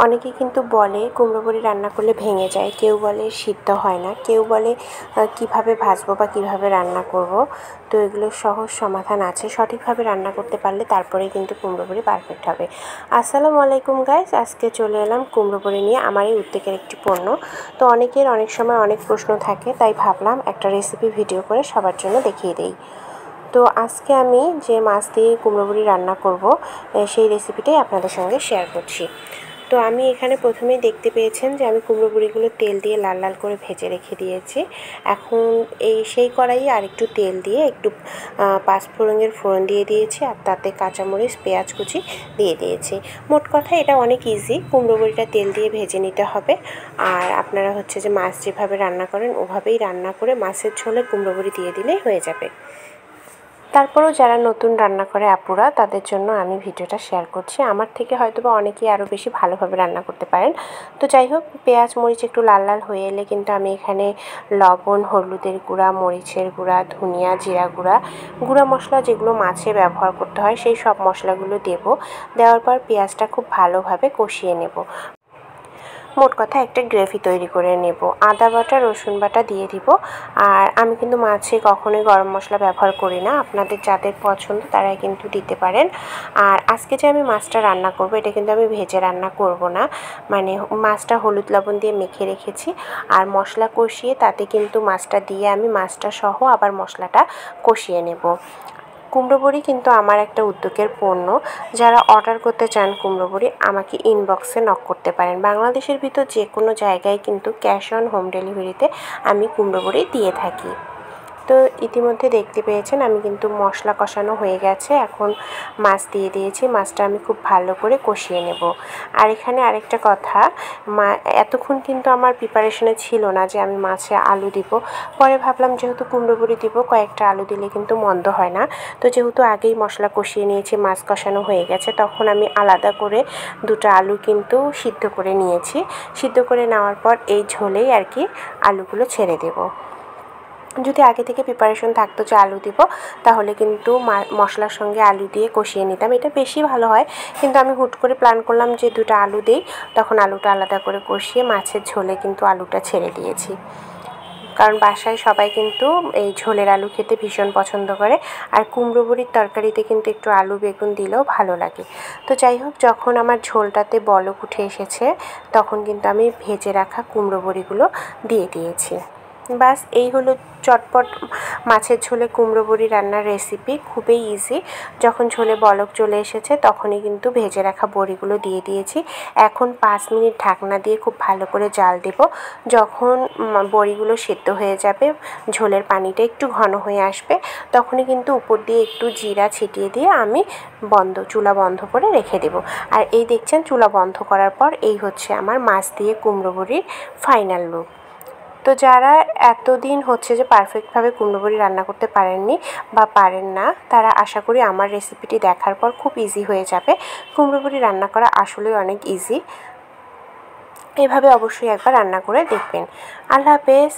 অনেকে কিন্তু বলে কুমড়ো বড়ি রান্না করলে ভেঙে যায়, কেউ বলে সিদ্ধ হয় না, কেউ বলে কিভাবে ভাজবো বা কিভাবে রান্না করব। তো এগুলোর সহজ সমাধান আছে, সঠিকভাবে রান্না করতে পারলে তারপরেই কিন্তু কুমড়ো বড়ি পারফেক্ট হবে। আসসালামু আলাইকুম গাইস, আজকে চলে এলাম কুমড়ো বড়ি নিয়ে, আমার এই উদ্যোগের একটি পণ্য। তো অনেকের অনেক সময় অনেক প্রশ্ন থাকে, তাই ভাবলাম একটা রেসিপি ভিডিও করে সবার জন্য দেখিয়ে দেই। তো আজকে আমি যে মাছ দিয়ে কুমড়ো বড়ি রান্না করব সেই রেসিপিটাই আপনাদের সঙ্গে শেয়ার করছি। তো আমি এখানে প্রথমেই দেখতে পেয়েছেন যে আমি কুমড়ো বড়িগুলো তেল দিয়ে লাল লাল করে ভেজে রেখে দিয়েছি। এখন সেই কড়াইয়ে আরেকটু তেল দিয়ে একটু পাঁচফোড়নের ফোড়ন দিয়ে দিয়েছি, আর তাতে কাঁচামরিচ পেঁয়াজ কুচি দিয়ে দিয়েছি। মোট কথা এটা অনেক ইজি, কুমড়ো বড়িটা তেল দিয়ে ভেজে নিতে হবে। আর আপনারা হচ্ছে যে মাছ যেভাবে রান্না করেন ওভাবেই রান্না করে মাছের ঝোলে কুমড়ো বড়ি দিয়ে দিলেই হয়ে যাবে। তারপরেও যারা নতুন রান্না করে আপুরা, তাদের জন্য আমি ভিডিওটা শেয়ার করছি। আমার থেকে হয়তোবা অনেকেই আরও বেশি ভালোভাবে রান্না করতে পারেন। তো যাই হোক, পেঁয়াজ মরিচ একটু লাল লাল হয়ে এলে কিন্তু আমি এখানে লবণ, হলুদের গুঁড়া, মরিচের গুঁড়া, ধনিয়া, জিরা গুঁড়া, গুঁড়া মশলা যেগুলো মাছে ব্যবহার করতে হয় সেই সব মশলাগুলো দেওয়ার পর পেঁয়াজটা খুব ভালোভাবে কষিয়ে নেব। মোট কথা একটা গ্রেভি তৈরি করে নেব। আদা বাটা, রসুন বাটা দিয়ে দিব। আর আমি কিন্তু মাছে কখনোই গরম মশলা ব্যবহার করি না, আপনাদের যাদের পছন্দ তারাই কিন্তু দিতে পারেন। আর আজকে যে আমি মাছটা রান্না করব, এটা কিন্তু আমি ভেজে রান্না করব না, মানে মাছটা হলুদ লবণ দিয়ে মেখে রেখেছি, আর মশলা কষিয়ে তাতে কিন্তু মাছটা দিয়ে আমি মাছটা সহ আবার মশলাটা কষিয়ে নেব। কুমড়ো বড়ি কিন্তু আমার একটা উদ্যোগের পণ্য। যারা অর্ডার করতে চান কুমড়ো বড়ি, আমাকে ইনবক্সে নক করতে পারেন। বাংলাদেশের ভিতর যে কোনো জায়গায় কিন্তু ক্যাশ অন হোম ডেলিভারিতে আমি কুমড়ো বড়ি দিয়ে থাকি। তো ইতিমধ্যে দেখতে পেয়েছেন আমি কিন্তু মশলা কষানো হয়ে গেছে, এখন মাছ দিয়ে দিয়েছি। মাছটা আমি খুব ভালো করে কষিয়ে নেব। আর এখানে আরেকটা কথা, এতক্ষণ কিন্তু আমার প্রিপারেশনে ছিল না যে আমি মাছে আলু দিব। পরে ভাবলাম যেহেতু কুমড়ো বড়ি দিব, কয়েকটা আলু দিলে কিন্তু মন্দ হয় না। তো যেহেতু আগেই মশলা কষিয়ে নিয়েছি, মাছ কষানো হয়ে গেছে, তখন আমি আলাদা করে দুটো আলু কিন্তু সিদ্ধ করে নিয়েছি। সিদ্ধ করে নেওয়ার পর এই ঝোলেই আর কি আলুগুলো ছেড়ে দেব। যদি আগে থেকে প্রিপারেশন থাকতো যে আলু দিব, তাহলে কিন্তু মশলার সঙ্গে আলু দিয়ে কষিয়ে নিতাম, এটা বেশি ভালো হয়। কিন্তু আমি হুট করে প্ল্যান করলাম যে দুটো আলু দিই, তখন আলুটা আলাদা করে কষিয়ে মাছের ঝোলে কিন্তু আলুটা ছেড়ে দিয়েছি। কারণ বাসায় সবাই কিন্তু এই ঝোলের আলু খেতে ভীষণ পছন্দ করে, আর কুমড়ো বড়ির তরকারিতে কিন্তু একটু আলু বেগুন দিলেও ভালো লাগে। তো যাই হোক, যখন আমার ঝোলটাতে বলক উঠে এসেছে, তখন কিন্তু আমি ভেজে রাখা কুমড়ো বড়িগুলো দিয়ে দিয়েছি। বাস, এই হলো চটপট মাছের ঝোলে কুমড়ো বড়ি রান্নার রেসিপি, খুবই ইজি। যখন ঝোলে বলক চলে এসেছে তখনই কিন্তু ভেজে রাখা বড়িগুলো দিয়ে দিয়েছি। এখন 5 মিনিট ঢাকনা দিয়ে খুব ভালো করে জাল দেব। যখন বড়িগুলো সেদ্ধ হয়ে যাবে, ঝোলের পানিটা একটু ঘন হয়ে আসবে, তখনই কিন্তু উপর দিয়ে একটু জিরা ছিটিয়ে দিয়ে আমি চুলা বন্ধ করে রেখে দেব। আর এই দেখছেন, চুলা বন্ধ করার পর এই হচ্ছে আমার মাছ দিয়ে কুমড়ো বড়ির ফাইনাল লুক। তো যারা এতদিন হচ্ছে যে পারফেক্টভাবে কুমড়ো বড়ি রান্না করতে পারেননি বা পারেন না, তারা আশা করি আমার রেসিপিটি দেখার পর খুব ইজি হয়ে যাবে। কুমড়ো বড়ি রান্না করা আসলেই অনেক ইজি, এভাবে অবশ্যই একবার রান্না করে দেখবেন। আল্লাহ হাফেজ।